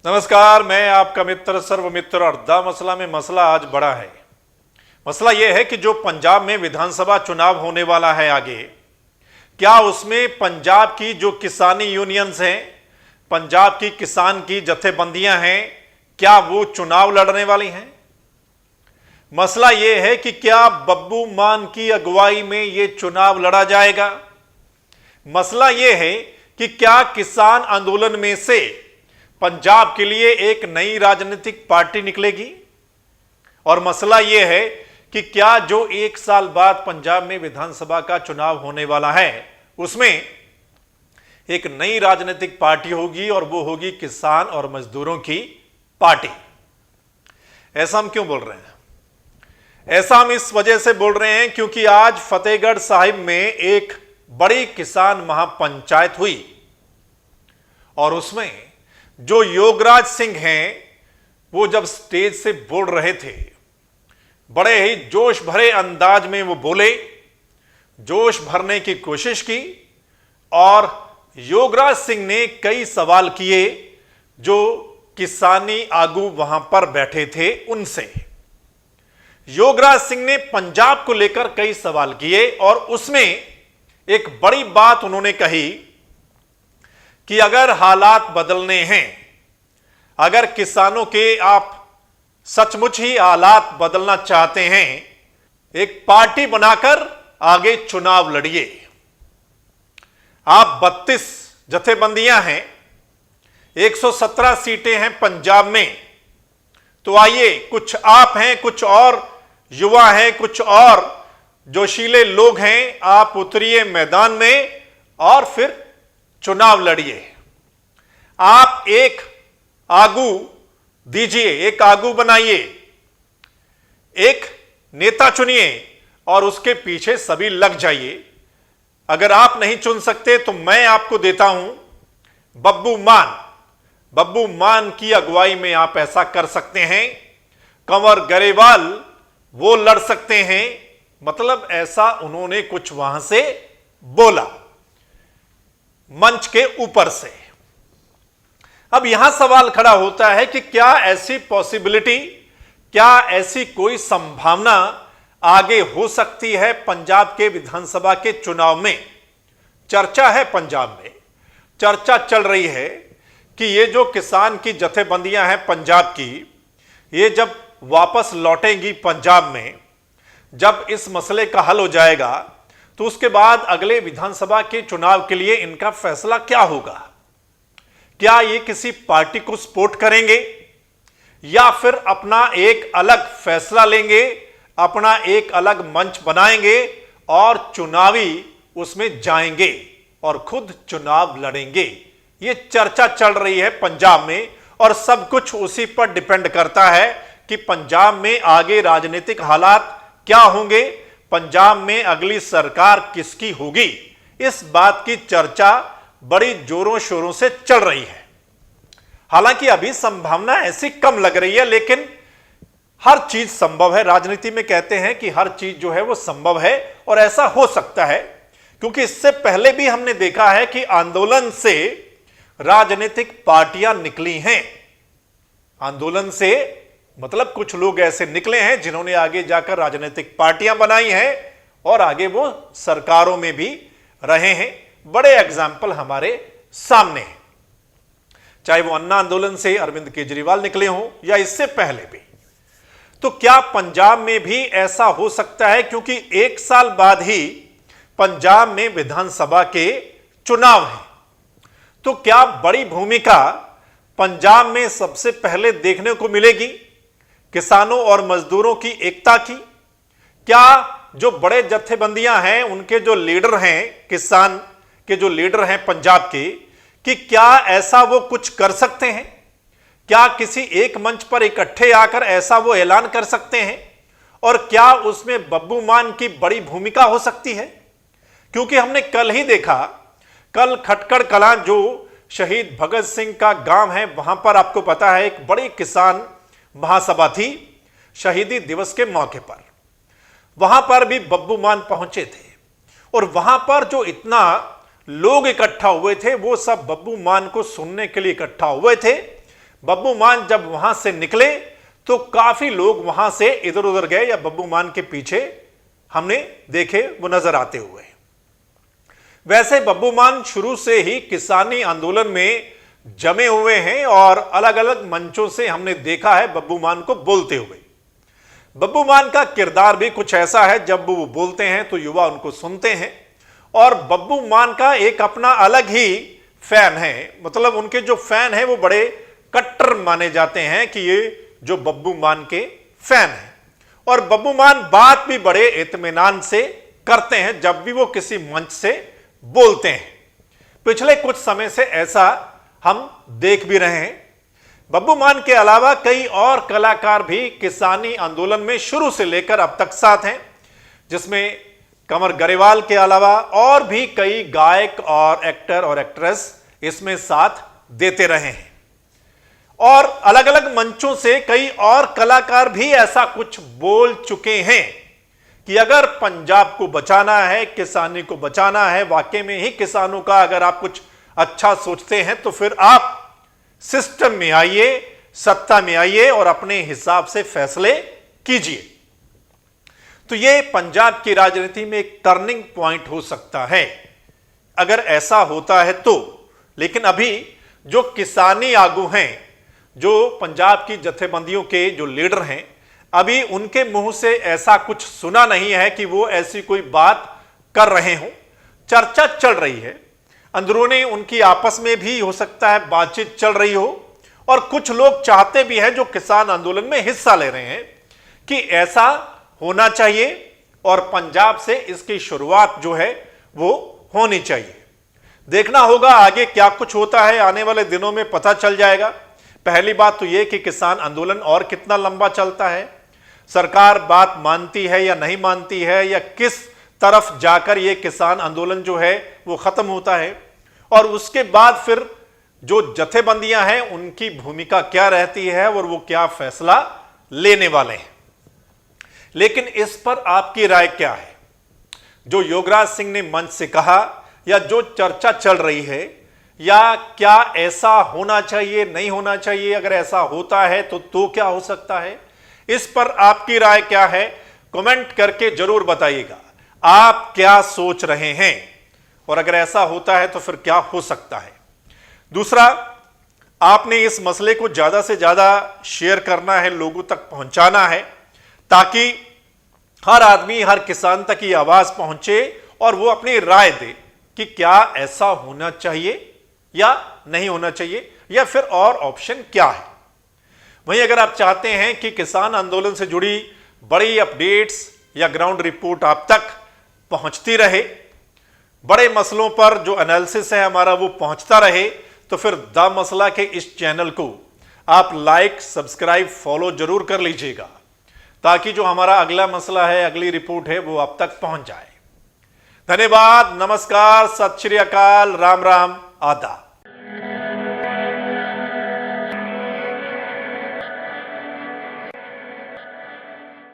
नमस्कार, मैं आपका मित्र सर्वमित्र। और द मसला में मसला आज बड़ा है। मसला यह है कि जो पंजाब में विधानसभा चुनाव होने वाला है आगे, क्या उसमें पंजाब की जो किसानी यूनियंस हैं, पंजाब की किसान की जत्थेबंदियां हैं, क्या वो चुनाव लड़ने वाली हैं? मसला यह है कि क्या बब्बू मान की अगुवाई में ये चुनाव लड़ा जाएगा? मसला यह है कि क्या किसान आंदोलन में से पंजाब के लिए एक नई राजनीतिक पार्टी निकलेगी? और मसला यह है कि क्या जो एक साल बाद पंजाब में विधानसभा का चुनाव होने वाला है उसमें एक नई राजनीतिक पार्टी होगी और वो होगी किसान और मजदूरों की पार्टी। ऐसा हम क्यों बोल रहे हैं? ऐसा हम इस वजह से बोल रहे हैं क्योंकि आज फतेहगढ़ साहिब में एक बड़ी किसान महापंचायत हुई और उसमें जो योगराज सिंह हैं वो जब स्टेज से बोल रहे थे, बड़े ही जोश भरे अंदाज में वो बोले, जोश भरने की कोशिश की और योगराज सिंह ने कई सवाल किए जो किसानी आगू वहां पर बैठे थे उनसे। योगराज सिंह ने पंजाब को लेकर कई सवाल किए और उसमें एक बड़ी बात उन्होंने कही कि अगर हालात बदलने हैं, अगर किसानों के आप सचमुच ही हालात बदलना चाहते हैं, एक पार्टी बनाकर आगे चुनाव लड़िए। आप 32 जत्थेबंदियां हैं, 117 सीटें हैं पंजाब में, तो आइए, कुछ आप हैं, कुछ और युवा हैं, कुछ और जोशीले लोग हैं, आप उतरिए मैदान में और फिर चुनाव लड़िए। आप एक आगू दीजिए, एक आगू बनाइए, एक नेता चुनिए और उसके पीछे सभी लग जाइए। अगर आप नहीं चुन सकते तो मैं आपको देता हूं बब्बू मान। बब्बू मान की अगुवाई में आप ऐसा कर सकते हैं। कंवर गरेवाल वो लड़ सकते हैं। मतलब ऐसा उन्होंने कुछ वहां से बोला मंच के ऊपर से। अब यहां सवाल खड़ा होता है कि क्या ऐसी पॉसिबिलिटी, क्या ऐसी कोई संभावना आगे हो सकती है पंजाब के विधानसभा के चुनाव में? चर्चा है, पंजाब में चर्चा चल रही है कि ये जो किसान की जत्थेबंदियां हैं पंजाब की, ये जब वापस लौटेंगी पंजाब में, जब इस मसले का हल हो जाएगा तो उसके बाद अगले विधानसभा के चुनाव के लिए इनका फैसला क्या होगा? क्या ये किसी पार्टी को सपोर्ट करेंगे या फिर अपना एक अलग फैसला लेंगे, अपना एक अलग मंच बनाएंगे और चुनावी उसमें जाएंगे और खुद चुनाव लड़ेंगे? ये चर्चा चल रही है पंजाब में और सब कुछ उसी पर डिपेंड करता है कि पंजाब में आगे राजनीतिक हालात क्या होंगे, पंजाब में अगली सरकार किसकी होगी। इस बात की चर्चा बड़ी जोरों शोरों से चल रही है। हालांकि अभी संभावना ऐसी कम लग रही है, लेकिन हर चीज संभव है। राजनीति में कहते हैं कि हर चीज जो है वो संभव है और ऐसा हो सकता है, क्योंकि इससे पहले भी हमने देखा है कि आंदोलन से राजनीतिक पार्टियां निकली हैं। आंदोलन से मतलब कुछ लोग ऐसे निकले हैं जिन्होंने आगे जाकर राजनीतिक पार्टियां बनाई हैं और आगे वो सरकारों में भी रहे हैं। बड़े एग्जाम्पल हमारे सामने हैं, चाहे वो अन्ना आंदोलन से अरविंद केजरीवाल निकले हों या इससे पहले भी। तो क्या पंजाब में भी ऐसा हो सकता है? क्योंकि एक साल बाद ही पंजाब में विधानसभा के चुनाव हैं, तो क्या बड़ी भूमिका पंजाब में सबसे पहले देखने को मिलेगी किसानों और मजदूरों की एकता की? क्या जो बड़े जत्थेबंदियां हैं, उनके जो लीडर हैं, किसान के जो लीडर हैं पंजाब के, कि क्या ऐसा वो कुछ कर सकते हैं? क्या किसी एक मंच पर इकट्ठे आकर ऐसा वो ऐलान कर सकते हैं? और क्या उसमें बब्बू मान की बड़ी भूमिका हो सकती है? क्योंकि हमने कल ही देखा, कल खटकड़ कलां जो शहीद भगत सिंह का गांव है, वहां पर आपको पता है एक बड़ी किसान महासभा थी शहीदी दिवस के मौके पर। वहां पर भी बब्बू मान पहुंचे थे और वहां पर जो इतना लोग इकट्ठा हुए थे वो सब बब्बू मान को सुनने के लिए इकट्ठा हुए थे। बब्बू मान जब वहां से निकले तो काफी लोग वहां से इधर उधर गए या बब्बू मान के पीछे हमने देखे वो नजर आते हुए। वैसे बब्बू मान शुरू से ही किसानी आंदोलन में जमे हुए हैं और अलग अलग मंचों से हमने देखा है बब्बू मान को बोलते हुए। बब्बू मान का किरदार भी कुछ ऐसा है, जब वो बोलते हैं तो युवा उनको सुनते हैं और बब्बू मान का एक अपना अलग ही फैन है, मतलब उनके जो फैन हैं वो बड़े कट्टर माने जाते हैं कि ये जो बब्बू मान के फैन हैं। और बब्बू मान बात भी बड़े इत्मीनान से करते हैं जब भी वो किसी मंच से बोलते हैं। पिछले कुछ समय से ऐसा हम देख भी रहे हैं। बब्बू मान के अलावा कई और कलाकार भी किसानी आंदोलन में शुरू से लेकर अब तक साथ हैं, जिसमें कंवर गरेवाल के अलावा और भी कई गायक और एक्टर और एक्ट्रेस इसमें साथ देते रहे हैं। और अलग अलग मंचों से कई और कलाकार भी ऐसा कुछ बोल चुके हैं कि अगर पंजाब को बचाना है, किसानी को बचाना है, वाकई में ही किसानों का अगर आप कुछ अच्छा सोचते हैं तो फिर आप सिस्टम में आइए, सत्ता में आइए और अपने हिसाब से फैसले कीजिए। तो यह पंजाब की राजनीति में एक टर्निंग पॉइंट हो सकता है अगर ऐसा होता है तो। लेकिन अभी जो किसानी आगू हैं, जो पंजाब की जत्थेबंदियों के जो लीडर हैं, अभी उनके मुंह से ऐसा कुछ सुना नहीं है कि वो ऐसी कोई बात कर रहे हों। चर्चा चल रही है, अंदरूनी उनकी आपस में भी हो सकता है बातचीत चल रही हो, और कुछ लोग चाहते भी हैं जो किसान आंदोलन में हिस्सा ले रहे हैं कि ऐसा होना चाहिए और पंजाब से इसकी शुरुआत जो है वो होनी चाहिए। देखना होगा आगे क्या कुछ होता है, आने वाले दिनों में पता चल जाएगा। पहली बात तो यह कि किसान आंदोलन और कितना लंबा चलता है, सरकार बात मानती है या नहीं मानती है, या किस तरफ जाकर यह किसान आंदोलन जो है वो खत्म होता है, और उसके बाद फिर जो जत्थेबंदियां हैं उनकी भूमिका क्या रहती है और वो क्या फैसला लेने वाले हैं। लेकिन इस पर आपकी राय क्या है? जो योगराज सिंह ने मंच से कहा या जो चर्चा चल रही है, या क्या ऐसा होना चाहिए, नहीं होना चाहिए? अगर ऐसा होता है तो क्या हो सकता है? इस पर आपकी राय क्या है? कमेंट करके जरूर बताइएगा। आप क्या सोच रहे हैं और अगर ऐसा होता है तो फिर क्या हो सकता है? दूसरा, आपने इस मसले को ज्यादा से ज्यादा शेयर करना है, लोगों तक पहुंचाना है, ताकि हर आदमी, हर किसान तक ये आवाज पहुंचे और वो अपनी राय दे कि क्या ऐसा होना चाहिए या नहीं होना चाहिए, या फिर और ऑप्शन क्या है। वहीं अगर आप चाहते हैं कि किसान आंदोलन से जुड़ी बड़ी अपडेट्स या ग्राउंड रिपोर्ट आप तक पहुंचती रहे, बड़े मसलों पर जो एनालिसिस है हमारा वो पहुंचता रहे, तो फिर द मसला के इस चैनल को आप लाइक, सब्सक्राइब, फॉलो जरूर कर लीजिएगा, ताकि जो हमारा अगला मसला है, अगली रिपोर्ट है, वो आप तक पहुंच जाए। धन्यवाद, नमस्कार, सत श्री अकाल, राम राम, आदाब।